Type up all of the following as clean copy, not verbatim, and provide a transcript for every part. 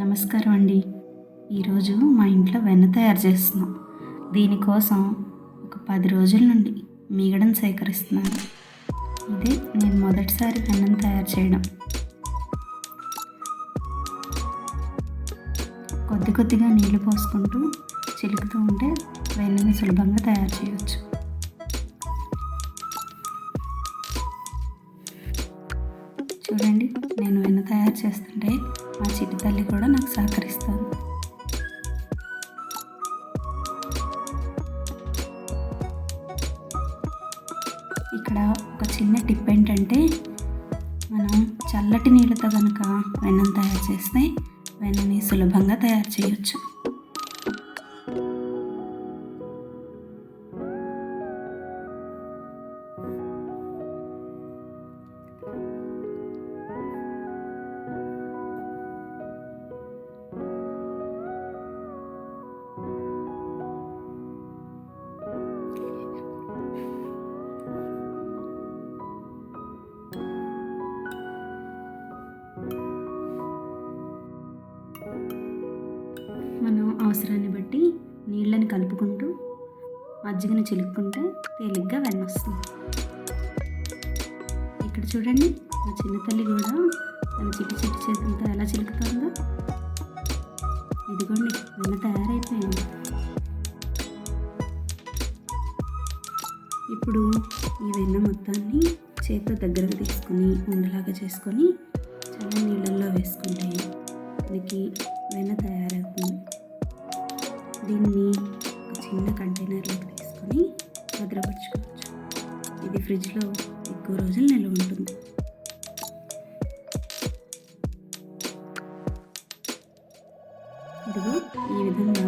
నమస్కారం అండి. ఈరోజు మా ఇంట్లో వెన్న తయారు చేస్తున్నాం. దీనికోసం ఒక 10 రోజుల నుండి మీగడను సేకరిస్తున్నాను. ఇదే నేను మొదటిసారి వెన్నను తయారు చేయడం. కొద్ది కొద్దిగా నీళ్లు పోసుకుంటూ చిలుకుతూ ఉంటే వెన్నని సులభంగా తయారు చేయవచ్చు. చూడండి, నేను వెన్న తయారు చేస్తుంటే మా చిట్టి తల్లి కూడా నాకు సహకరిస్తుంది. ఇక్కడ ఒక చిన్న టిప్ ఏంటంటే, మనం చల్లటి నీళ్ళతో కనుక వెన్నను తయారు చేస్తే వెన్నని సులభంగా తయారు చేయొచ్చు. మనం అవసరాన్ని బట్టి నీళ్ళని కలుపుకుంటూ మజ్జిగను చిలుక్కుంటే తేలిగ్గా వెన్న వస్తుంది. ఇక్కడ చూడండి, మా చిన్న తల్లి కూడా తన చిట్టి చిట్టి చేతులతో ఎలా చిలుకుతుందో. ఇదిగోండి, వెన్న తయారైపోయింది. ఇప్పుడు ఈ వెన్న మొత్తాన్ని చేతితో దగ్గరకు తీసుకొని ఉండలాగా చేసుకొని చల్ల నీళ్ళల్లో వేసుకుంటే మనకి వెన్న తయారవుతుంది. దీన్ని ఒక చిన్న కంటైనర్లోకి తీసుకొని భద్రపరచుకోవచ్చు. ఇది ఫ్రిడ్జ్లో ఎక్కువ రోజులు నిల్వ ఉంటుంది. ఇదిగో ఈ విధంగా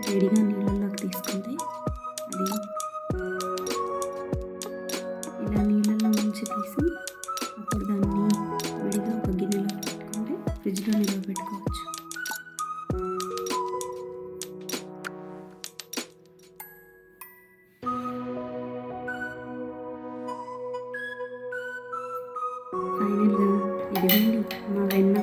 వేడిగా నీళ్ళల్లోకి తీసుకుంటే అది ఇలా నీళ్ళల్లో నుంచి తీసి అప్పుడు దాన్ని విడిగా ఒక గిన్నెలో పెట్టుకుంటే ఫ్రిడ్జ్లో నిల్వ పెట్టుకోవచ్చు. ఫైనల్గా ఇదిగోండి మా వెన్న.